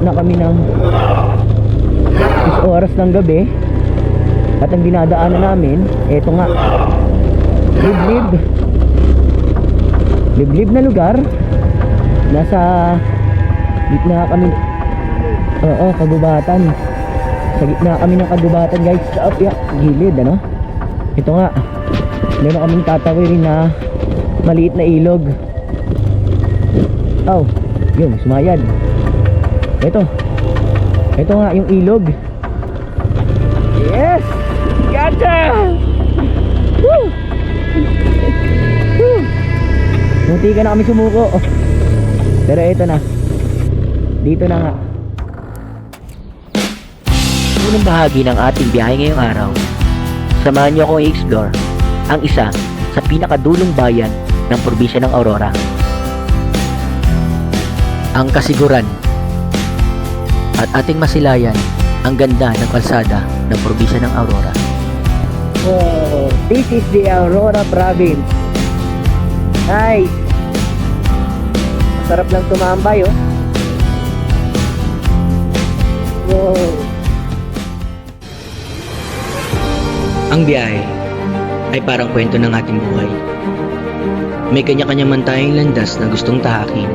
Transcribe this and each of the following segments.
na kami ng 6 oras ng gabi. At ang dinadaanan namin, eto nga, liblib na lugar. Nasa gitna kami, kagubatan. Sa gitna kami ng kagubatan, guys. Sa gilid, ano? Ito nga, meron kaming tatawirin na maliit na ilog. Yun, sumayad. Ito nga yung ilog. Yes! Gotcha! Woo! Woo! Munti ka na kami sumuko. Pero ito na. Dito na nga. Unang bahagi ng ating biyahe ngayong araw, samahan niyo akong i-explore ang isa sa pinakadulong bayan ng probinsya ng Aurora, ang Casiguran. At ating masilayan ang ganda ng kalsada ng probinsya ng Aurora. This is the Aurora province. Nice. Masarap lang tumambay, oh. Wow. Ang biyahe ay parang kwento ng ating buhay. May kanya-kanya man tayong landas na gustong tahakin,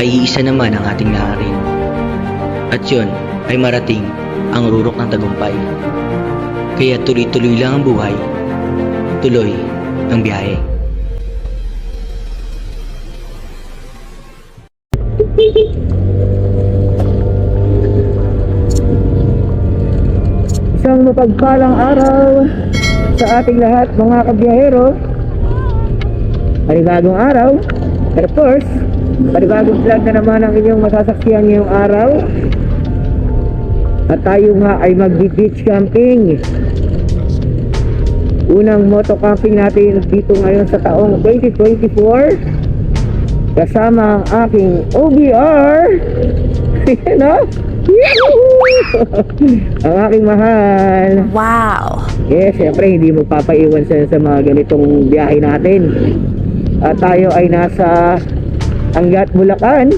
ay iisa naman ang ating naarin. At yun ay marating ang rurok ng tagumpay. Kaya tuloy-tuloy lang ang buhay, tuloy ang biyahe. Isang mapagpalang araw sa ating lahat, mga kabiyahero. Panibagong araw, but of course, panibagong vlog na naman ang inyong masasaksihan ngayong araw. At tayo nga ay mag-beach camping. Unang moto camping natin dito ngayon sa taong 2024. Kasama ang aking OBR. No? Ang aking mahal. Wow! Yes, syempre hindi mo papaiwan sa mga ganitong biyahe natin. At tayo ay nasa Angat, Bulacan.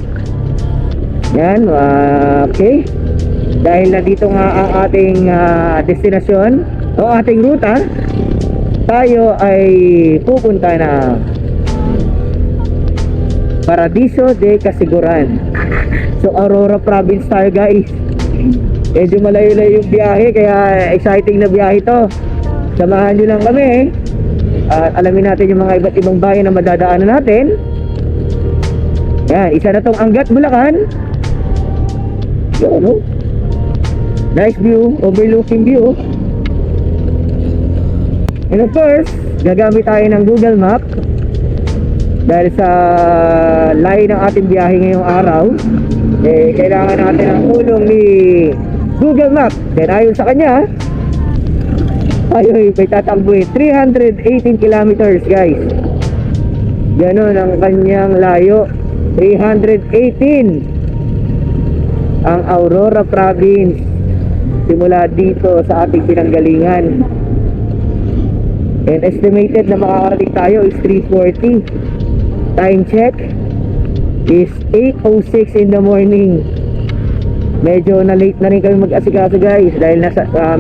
Yan, okay. Dahil na dito nga ang ating destinasyon o ating ruta, tayo ay pupunta na Paradiso de Casiguran. So Aurora province tayo, guys. Medyo malayo-layo yung biyahe, kaya exciting na biyahe to. Samahan nyo lang kami at alamin natin yung mga iba't ibang bayan na madadaanan natin. Yan, isa na tong Angat, Bulacan. Yun, no? Nice view, overlooking view. And of course, gagamit tayo ng Google Map dahil sa layo ng ating biyahe ngayong araw. Kailangan natin ang tulong ni Google Map. Then ayon sa kanya, tayo ay may tatakbuhin 318 kilometers, guys. Ganon ang kanyang layo, 318 ang Aurora province simula dito sa ating pinanggalingan. And estimated na makakarating tayo is 3:40. Time check is 8:06 in the morning. Medyo na late na rin kami mag-asikaso, guys, dahil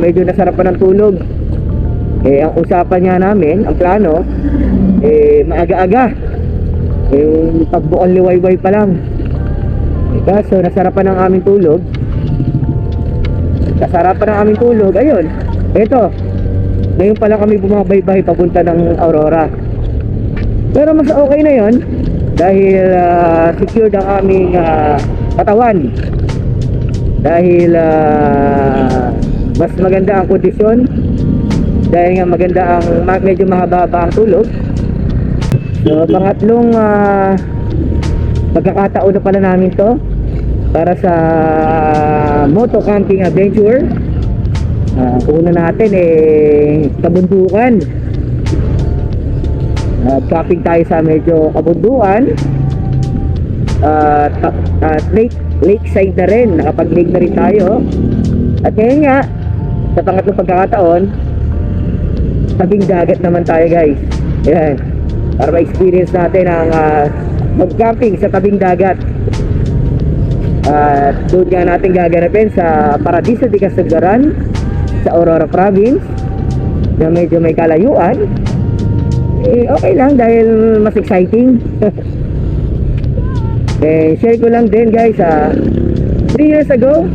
medyo nasarapan ng tulog. Ang usapan nga namin, ang plano, maaga-aga, yung pagbuon liwayway pa lang. Kaso nasarapan ng aming tulog. Ayun, eto, ngayon pala kami bumabaybay papunta ng Aurora. Pero mas okay na yon dahil secured ang aming katawan. Dahil mas maganda ang kondisyon, dahil nga maganda ang medyo mahaba ang tulog. So pangatlong pagkakataon na pala namin to para sa moto camping adventure. Una natin kabundukan. Camping tayo sa medyo kabundukan. Lakeside na rin, nakapag-lake na rin tayo. At ngayon nga, sa pangatlong pagkakataon, tabing dagat naman tayo, guys. Ayan, para ma-experience natin ang mag-camping sa tabing dagat. At doon nga natin gaganapin sa Paradiso de Casagaran sa Aurora Province na medyo may kalayuan. Okay lang dahil mas exciting. Share ko lang din guys, 3 years ago,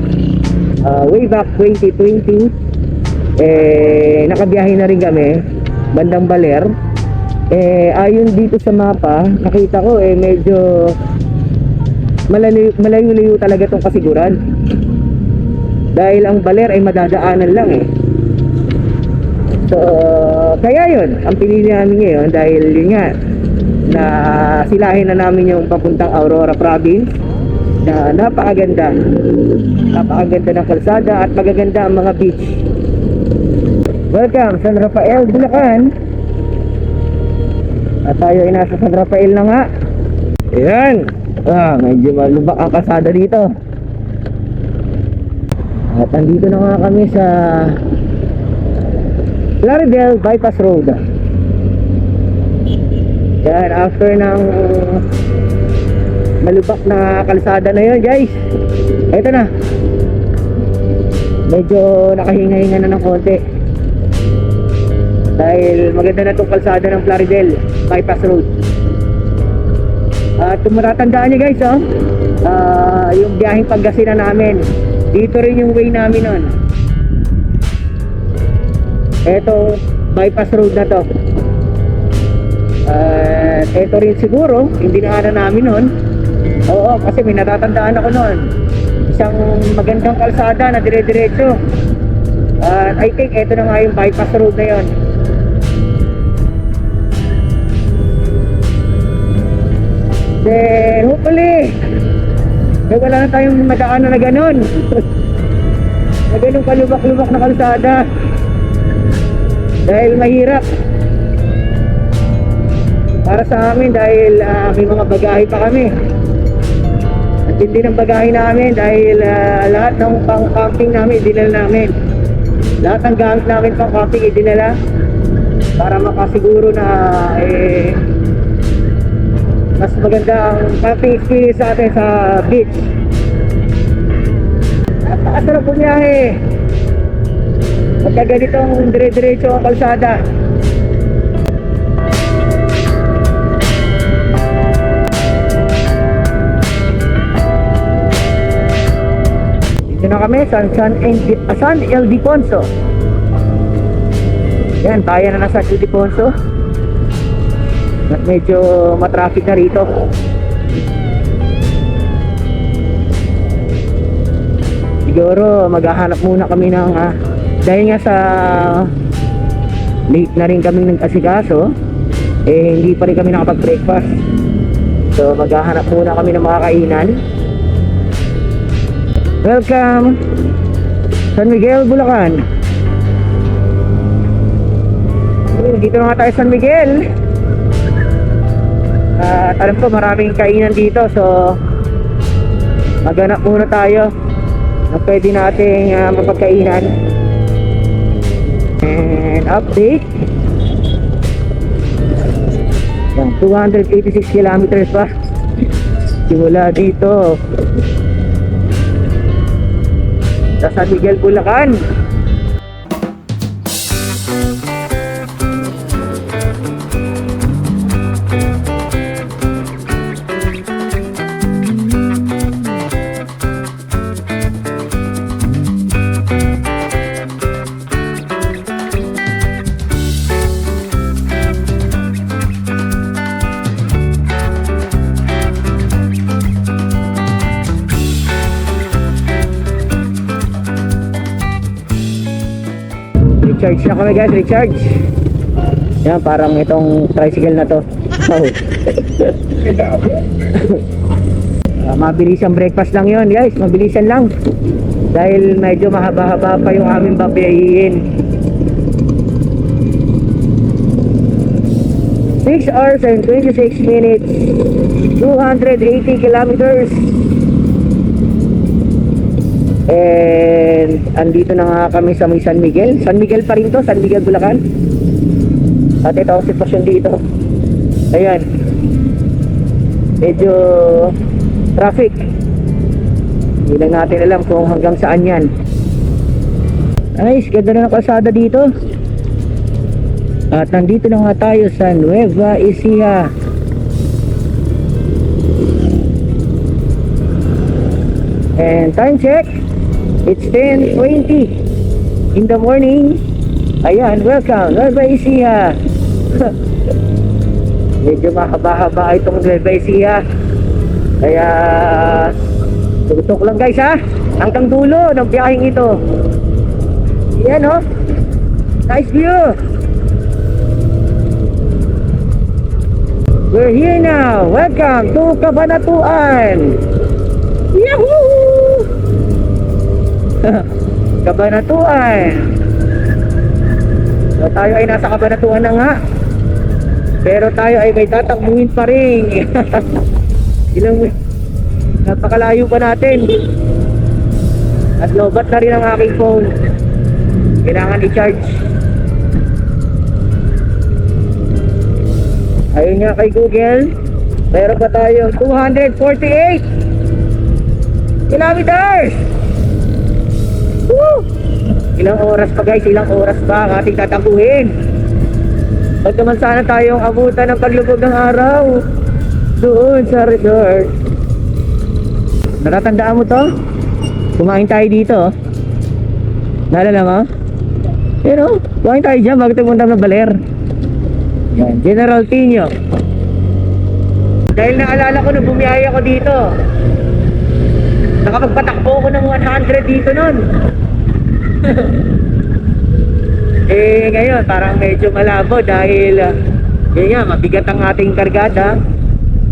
way back 2020, nakabiyahe na rin kami bandang Baler. Ayon dito sa mapa, nakita ko medyo malayo-layo talaga tong Kasiguran, dahil ang Baler ay madadaanan lang so kaya yun ang pinili namin ngayon, dahil yun nga na silahin na namin yung papuntang Aurora Province na napakaganda ng kalsada at magaganda ang mga beach. Welcome San Rafael, Bulacan. At tayo ay nasa San Rafael na nga. Ayan, medyo malubak ang kalsada dito. At andito na nga kami sa Plaridel Bypass Road. Yan, after ng malubak na kalsada na yun guys, ito na, medyo nakahinga-hinga na ng konti dahil maganda na itong kalsada ng Plaridel Bypass Road. At kung matatandaan nyo guys, yung biyaheng Pangasinan namin, dito rin yung way namin nun. Eto, bypass road na to. Eto rin siguro, hindi na namin nun. Oo, kasi may natatandaan ako nun. Isang magandang kalsada na dire-diretso. I think eto na nga yung bypass road na yon. Then, hopefully, wala na tayong madaanan na ganun. Na ganun kalubak-lubak na kalsada. Dahil mahirap para sa amin, dahil may mga bagahe pa kami. At hindi ng bagahe namin dahil lahat ng pang-camping namin dinala namin. Lahat ng gamit namin pang-camping dinala para makasiguro na mas maganda ang camping experience sa atin sa beach. Napakasarap po biyahe pagka ganitong dire-diretso ang kalsada. Dito na kami San Ildefonso. Yan, bayan na San Ildefonso. At medyo matraffic na rito. Siguro maghahanap muna kami ng dahil nga sa late na rin kami nag-asikaso, hindi pa rin kami nakapag-breakfast. So maghahanap muna kami ng mga kainan. Welcome San Miguel, Bulacan. Dito na nga tayo San Miguel. Alam ko maraming kainan dito, so maghanap muna tayo na pwede nating mapagkainan. And update, yan, 286 kilometers pa simula dito sa San Miguel, Bulacan. Recharge na kami guys, recharge. Yan, parang itong tricycle na to. Mabilis ang breakfast lang yon guys, mabilisan lang. Dahil medyo mahaba-haba pa yung aming babiyahin. 6 hours and 26 minutes, 280 kilometers. And andito na nga kami sa may San Miguel. San Miguel pa rin to, San Miguel, Bulacan. At ito ang sitwasyon dito. Ayan, medyo traffic. Hindi lang natin alam kung hanggang saan yan. Nice, ganda na ng kalsada dito. At nandito na nga tayo sa Nueva Ecija. And time check, it's 10:20 in the morning. Ayan, welcome Nueva Ecija. Medyo mahaba-haba itong Nueva Ecija, kaya tutok lang guys ha, hanggang dulo ng biyaheng ito. Yan oh, nice view. We're here now. Welcome to Cabanatuan. Yahoo! Cabanatuan. So tayo ay nasa Cabanatuan na nga, pero tayo ay may tatakbuhin pa rin. Napakalayo pa natin. At lobat na rin ang aking phone. Kailangan i-charge. Ayun nga kay Google, meron pa tayong 248 kilometers. Woo! Ilang oras pa guys, ilang oras pa ang ating tatakbuhin. Huwag naman sana tayong abutan ng paglubog ng araw doon sa resort. Natatandaan mo to? Kumain tayo dito. Naalala mo? Pero, kumain tayo dyan bago tayo punta ng Baler. Yan, General Tino. Dahil naalala ko nung bumiyaya ako dito, nakapagpatakbo ko ng 100 dito nun. Eh ngayon parang medyo malabo dahil yun nga, mabigat ang ating kargada.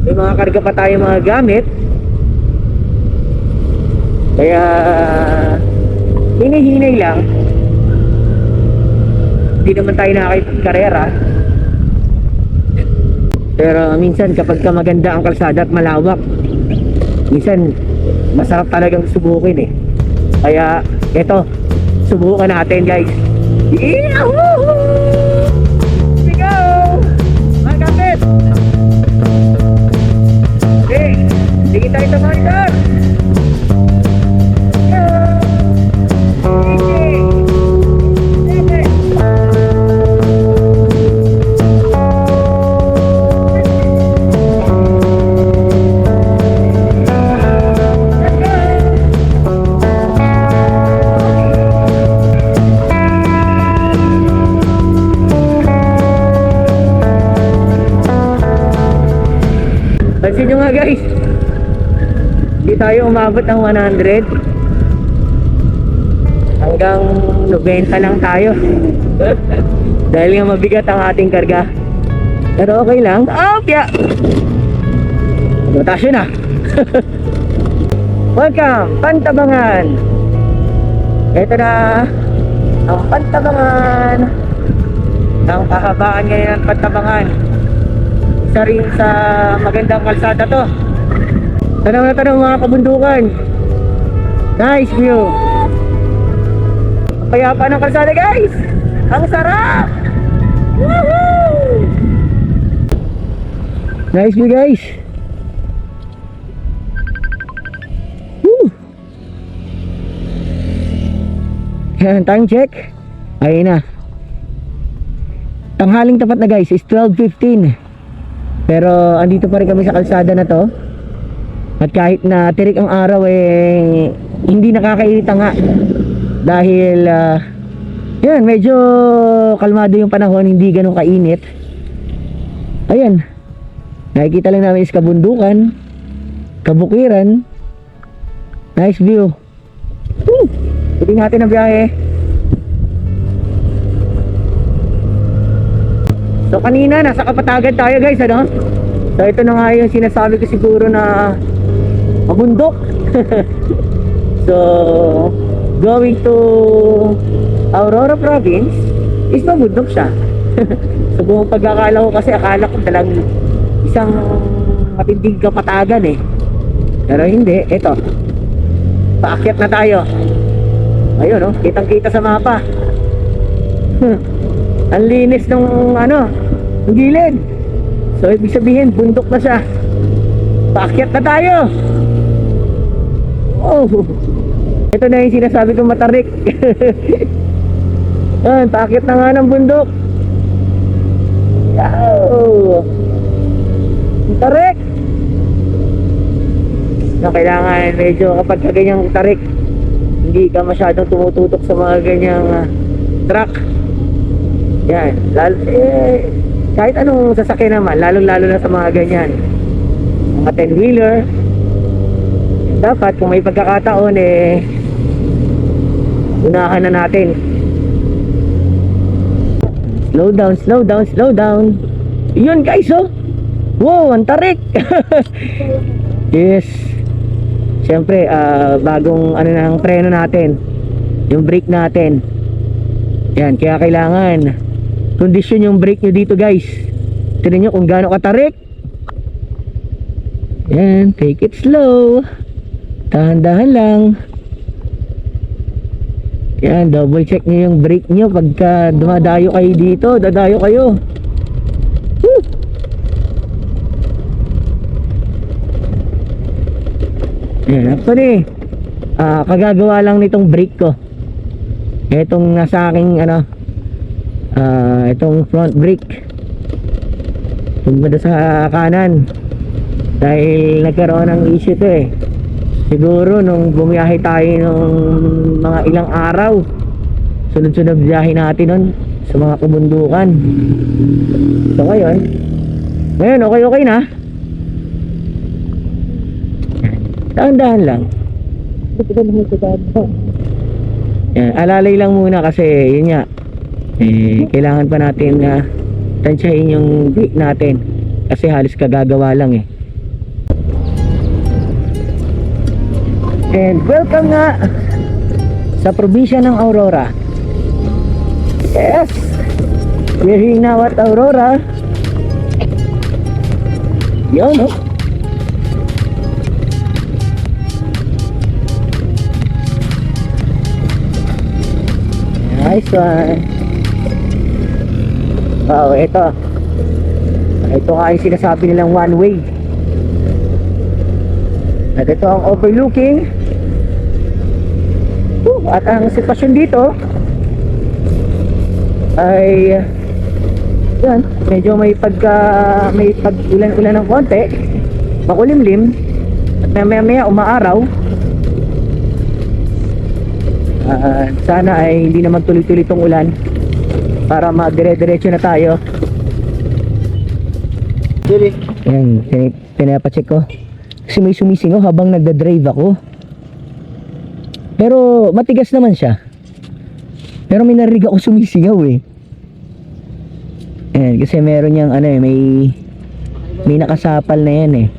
May mga karga pa tayo mga gamit, kaya hinihinay lang. Hindi naman tayo nakakipagkarera, pero minsan kapag ka maganda ang kalsada at malawak, minsan masarap talagang subukin eh. Kaya eto, subukan natin guys. Yahoo! Here we go! Mga kapit! Okay, sige tayo sa monitor. Pansin nyo nga guys, hindi tayo umabot ng 100, hanggang 90 lang tayo. Dahil nga mabigat ang ating karga, pero okay lang. Oh yeah, matasyo na. Welcome Pantabangan. Ito na ang Pantabangan. Ang kahabaan ngayon ng Pantabangan, isa rin sa magandang kalsada to. Tanaw na tanaw mga kabundukan. Nice view. Kaya pa ng kalsada guys, ang sarap. Woohoo! Nice view guys. Woo! Yan, time check. Ayun na, tanghaling tapat na guys, is 12:15. Pero andito pa rin kami sa kalsada na to. At kahit na tirik ang araw eh, hindi nakakairita nga. Dahil yan, medyo kalmado yung panahon, hindi ganun kainit. Ayan, nakikita lang namin is kabundukan, kabukiran. Nice view. Woo! Tuloy natin ang biyahe. So kanina nasa Kapatagan tayo guys, ano? So ito na nga yung sinasabi ko siguro na mabundok. So going to Aurora Province is mabundok siya. So buong pagkakala ko kasi akala ko talagang isang matinding Kapatagan eh. Pero hindi, ito. Paakyat na tayo. Ayun oh, kitang kita sa mapa. Ang linis ng ano, ng gilid. So ibig sabihin bundok na siya. Paakyat na tayo. Oh, ito na yung sinasabi kong matarik. Yan, takip na nga ng bundok. Yow! Tarik! Na kailangan medyo kapag ganyang tarik, hindi ka masyadong tumututok sa mga ganyang truck. Yan, lalo, kahit anong sasakyan naman, lalo na sa mga ganyan, mga 10-wheeler, dapat kung may pagkakataon unahan na natin. Slow down, slow down, slow down. Yun guys, oh. Wow, ang tarik. Yes. Siyempre, bagong ano ng preno natin, yung brake natin. Yan, kaya kailangan kondisyon yung brake nyo dito guys. Tignan nyo kung gaano katarik. Yan, take it slow. Dahan-dahan lang. Yan, double check nyo yung brake nyo pagka dumadayo kayo dito, dadayo kayo. Woo! Yan, actually, kagagawa lang nitong brake ko. Itong nasa aking itong front brake. Pagmada sa kanan. Dahil nagkaroon ng issue to siguro nung bumiyahe tayo nung mga ilang araw, sunod-sunod biyahe natin nun sa mga kabundukan. So ngayon okay na. Dahan-dahan lang. Yan, alalay lang muna kasi yun nga, kailangan pa natin tansyahin yung brake natin kasi halos kagagawa lang And welcome nga sa probinsya ng Aurora. Yes, we're here now at Aurora. Yun, no? Nice one. Wow, ito nga yung sinasabi nilang one way. At ito ang overlooking. At ang sitwasyon dito ay yan, medyo may pag-ulan-ulan ng konti, makulimlim, at maya umaaraw. Sana ay hindi naman tuloy-tuloy itong ulan para magdire-diretso na tayo. Yan, pinapacheck ko kasi may sumisingaw habang nagda-drive ako. Pero matigas naman siya. Pero may narinig ako sumisingaw Ayan, kasi meron niyang may nakasapal na yan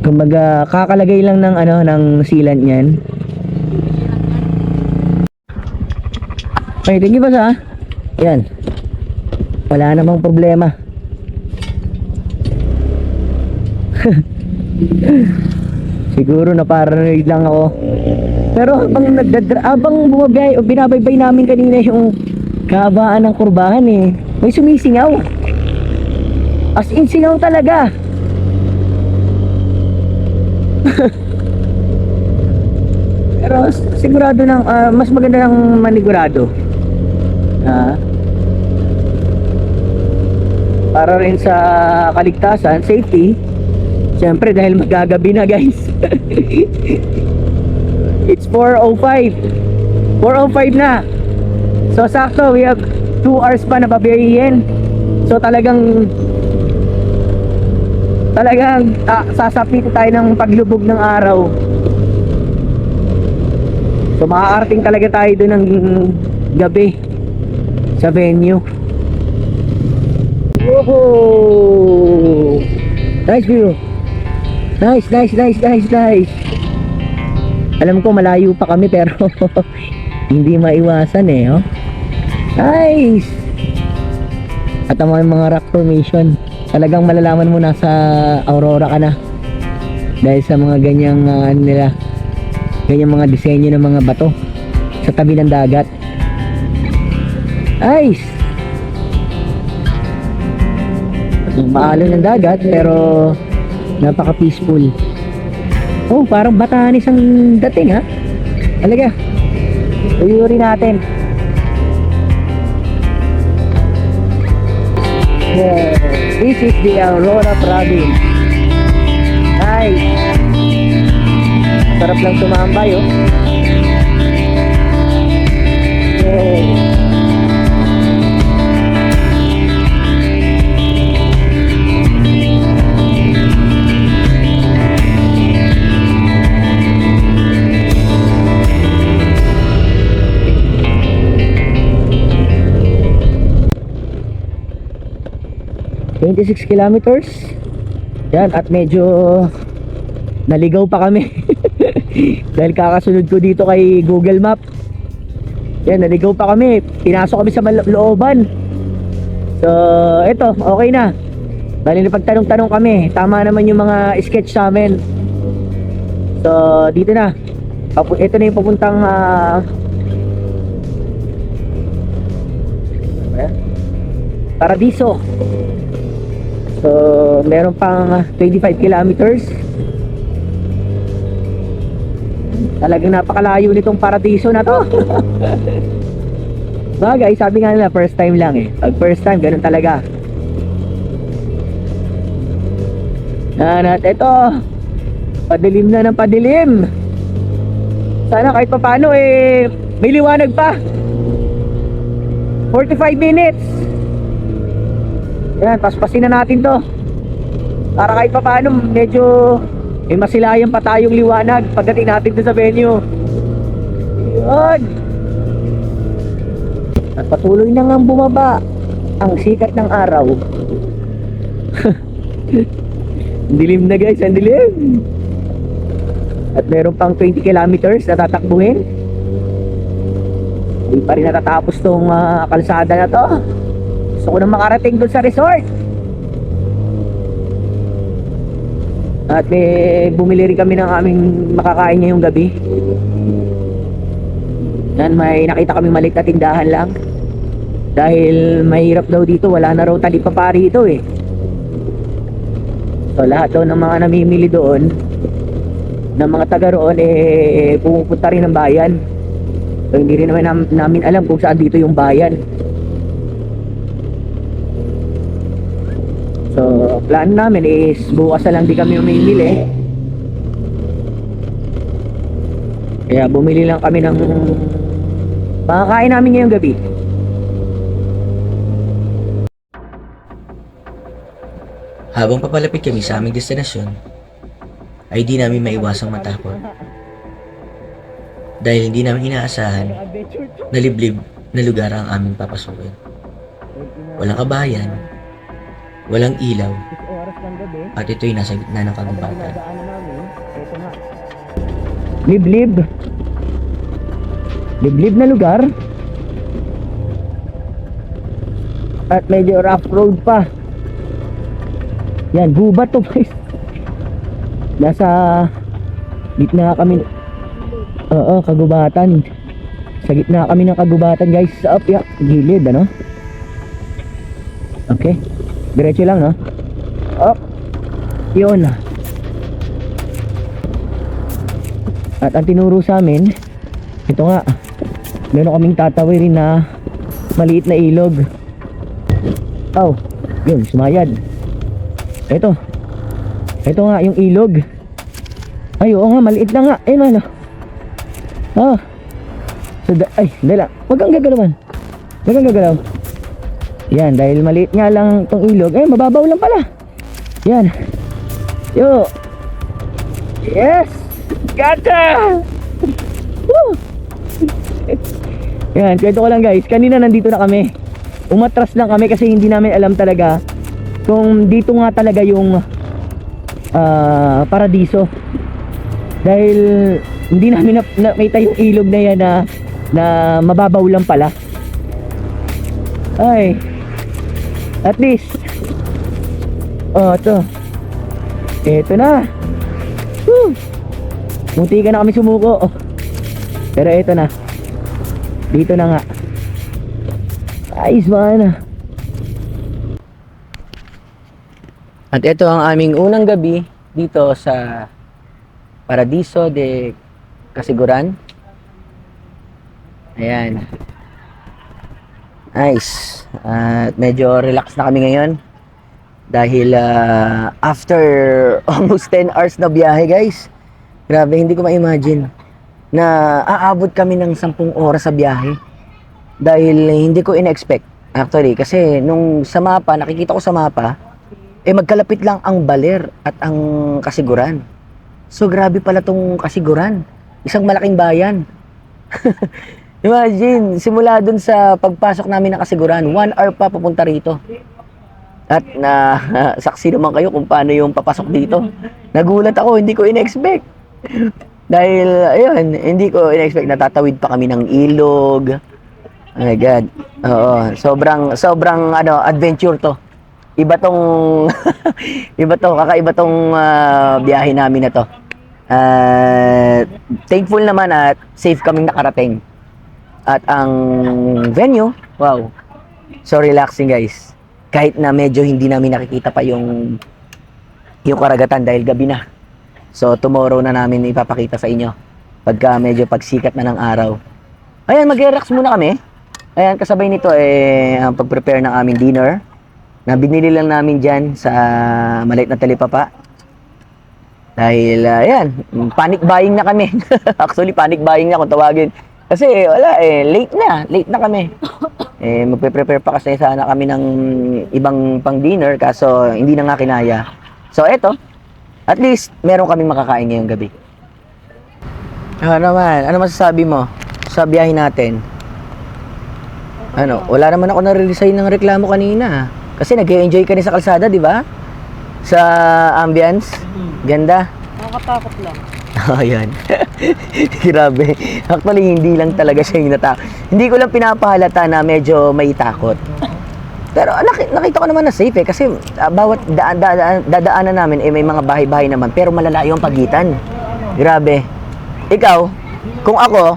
Kumbaga kakalagay lang ng ng sealant niyan. Okay, thank you ba sa? Yan. Wala namang problema. Siguro na paranoid lang ako. Pero habang bumabay o binabaybay namin kanina yung kahabaan ng kurbahan may sumisingaw. As in singaw talaga. Pero sigurado nang mas maganda ng manigurado. Para rin sa kaligtasan, safety. Siyempre dahil magagabi na guys. It's 4:05 na. So sakto, we have 2 hours pa na babiyahin. So talagang sasapit tayo ng paglubog ng araw. So makakarating talaga tayo doon ng gabi sa venue. Whoa! Nice view. Nice. Alam ko malayo pa kami pero hindi maiwasan Nice. At ang mga rock formation, talagang malalaman mo nasa Aurora ka na dahil sa mga ganyang ganyang mga disenyo ng mga bato sa tabi ng dagat. Nice. Maalon ng dagat pero napaka peaceful. Oh, parang Batanes ang dating ha. Talaga. Uyuri natin. Yeah. This is the Aurora Province. Nice. Sarap lang tumambay oh. Yeah. 26 kilometers. Yan, at medyo naligaw pa kami. Dahil kakasunod ko dito kay Google Map. Yan, naligaw pa kami. Pinasok kami sa looban. So, eto, okay na. Dahil napagtanong-tanong kami, tama naman yung mga sketch sa amin. So, dito na. Ito na yung papuntang Paradiso. So, meron pang 25 kilometers. Talagang napakalayo nitong Paradiso na to. Bagay, sabi nga nila first time lang eh. Pag first time, ganun talaga. At ito, padilim na ng padilim. Sana kahit pa paano eh may liwanag pa. 45 minutes. Yan, paspasin na natin to. Para kahit pa paano medyo may masilayan pa tayong liwanag pagdating natin dun sa venue. Yan. At patuloy na ngang bumaba ang sikat ng araw. Dilim na guys, ang dilim. At meron pang 20 kilometers na tatakbuhin. Hindi pa rin natatapos tong kalsada na to. Gusto ko na makarating doon sa resort. At may bumili rin kami ng aming makakain ngayong gabi. Yan, may nakita kami maliit na tindahan lang. Dahil mahirap daw dito, wala na raw talipapari ito eh. So lahat daw ng mga namimili doon, ng mga taga roon eh pumupunta rin ng bayan. So hindi rin naman namin alam kung saan dito yung bayan. So plan namin is bukas na lang di kami mamimili. Kaya bumili lang kami ng makakain namin ngayong gabi. Habang papalapit kami sa aming destinasyon, ay di namin maiwasang matakot. Dahil hindi namin inaasahan na liblib na lugar ang aming papasukin. Walang kabayan, walang ilaw, at ito'y nasa gitna ng kagubatan. Liblib. Liblib na lugar. At medyo rough road pa. Yan, gubat to guys. Nasa gitna kami. Oo, kagubatan. Sa gitna kami ng kagubatan guys. Up, yeah, gilid ano. Okay, diretso lang no. Up. Yun. At ang tinuro sa amin, ito nga, meron kaming tatawirin na maliit na ilog. Oh, yun, sumayad. Ito nga yung ilog. Ay, oo nga, maliit lang nga. Eh, ano? Oh. So, ay, dala. Huwag kang gagalawan. Huwag kang gagalaw. Yan, dahil maliit nga lang itong ilog. Eh, mababaw lang pala. Yan. Yo. Yes! Gotcha! Woo! Yan, kwento ko lang guys. Kanina nandito na kami. Umatras lang kami kasi hindi namin alam talaga kung dito nga talaga yung Paradiso. Dahil hindi namin nakita yung ilog na yan na mababaw lang pala. Ay, at least ito na. Woo! Munti ka na kami sumuko. Pero ito na, dito na nga. Ayos man. At ito ang aming unang gabi dito sa Paradiso de Casiguran. Ayan. Nice. At medyo relax na kami ngayon. Dahil after almost 10 hours na biyahe, guys. Grabe, hindi ko ma-imagine na aabot kami ng 10 oras sa biyahe. Dahil hindi ko in-expect. Actually, kasi nung sa mapa, nakikita ko sa mapa, magkalapit lang ang Baler at ang Casiguran. So, grabe pala tong Casiguran. Isang malaking bayan. Imagine, simula dun sa pagpasok namin ng Casiguran, 1 hour pa papunta rito. At saksi naman kayo kung paano yung papasok dito. Nagulat ako, hindi ko in-expect. Dahil, ayun, hindi ko in-expect. Natatawid pa kami ng ilog. Oh my God. Oo, sobrang adventure to. Iba tong, kakaiba tong biyahe namin na to. Thankful naman at safe kaming nakarating. At ang venue, wow, so relaxing guys. Kahit na medyo hindi namin nakikita pa yung karagatan dahil gabi na. So tomorrow na namin ipapakita sa inyo pagka medyo pagsikat na ng araw. Ayan, mag-relax muna kami. Ayan, kasabay nito ang pag-prepare ng aming dinner na binili lang namin dyan sa maliit na talipapa. Dahil ayan, panic buying na kami. Actually, panic buying na kung tawagin. Kasi wala late na kami. Magpe-prepare pa kasi sana kami ng ibang pang dinner kaso hindi na nga kinaya. So eto, at least meron kaming makakain ngayong gabi. Ano masasabi mo sa biyahe natin? Wala naman ako nare-resign ng reklamo kanina. Kasi nag-enjoy ka rin sa kalsada, di ba? Sa ambience, ganda. Nakakatakot lang. Oh, yan. Grabe. Actually, hindi lang talaga siya yung natakot. Hindi ko lang pinapahalata na medyo may takot. Pero nakita ko naman na safe kasi bawat dadaanan namin may mga bahay-bahay naman pero malalayo ang pagitan. Grabe. Ikaw, kung ako,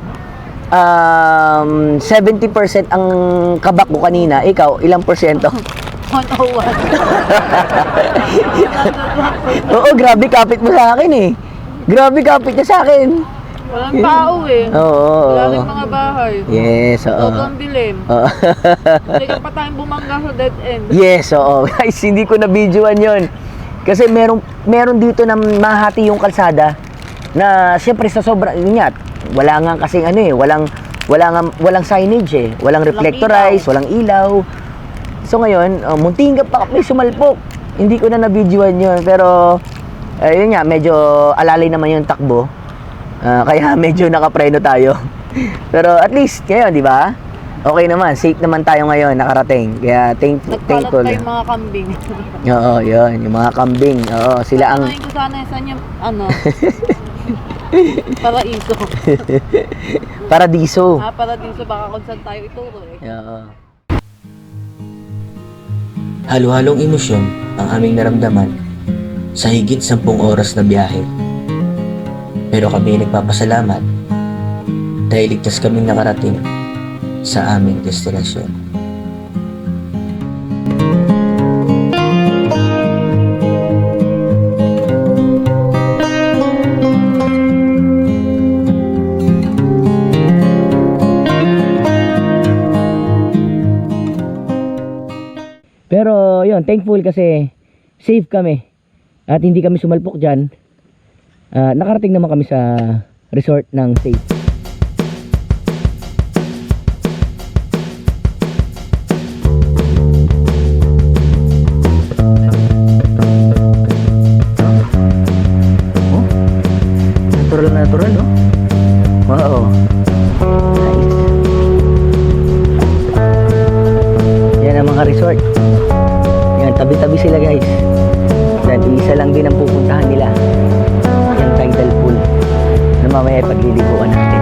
70% ang kabak ko kanina, ikaw, ilang porsyento? 101. Oo, grabe kapit mo sa akin eh. Grabe kapit niya sa akin. Walang tao eh. Oo. Wala rin mga bahay. Yes, oo. Sobrang dilim. Oo. Hindi ka pa tayong bumangga sa dead end. Yes, oo. Guys, hindi ko na-videoan yon. Kasi meron dito na mahati yung kalsada na siyempre sa sobrang ingat. Wala nga kasing walang signage eh. Walang reflectorize, walang ilaw. So ngayon, munting ka pa may sumalpok. Hindi ko na na-videoan yun. Pero, ayun nga, medyo alalay naman yung takbo. Kaya medyo nakapreno tayo. Pero at least, ngayon, di ba? Okay naman, safe naman tayo ngayon, nakarating. Kaya thankful. Nagkalat tayong mga kambing. Oo, yun, yung mga kambing. Oo, sila ang... Ano ko sana saan yung, paraiso. Paradiso. Paradiso, baka kung saan tayo ituro eh. Oo. Halo-halong emosyon ang aming naramdaman sa higit 10 oras na biyahe. Pero kami nagpapasalamat dahil ligtas kaming nakarating sa aming destinasyon. Pero yun, thankful kasi safe kami at hindi kami sumalpok dyan. Nakarating naman kami sa resort ng safe. Natural, no? Wow. Nice. Yan ang mga resort. Yan, tabi-tabi sila guys. Yan, isa lang din ang pupuntahan nila. Yung tidal pool. Na mamaya pagliliguan natin.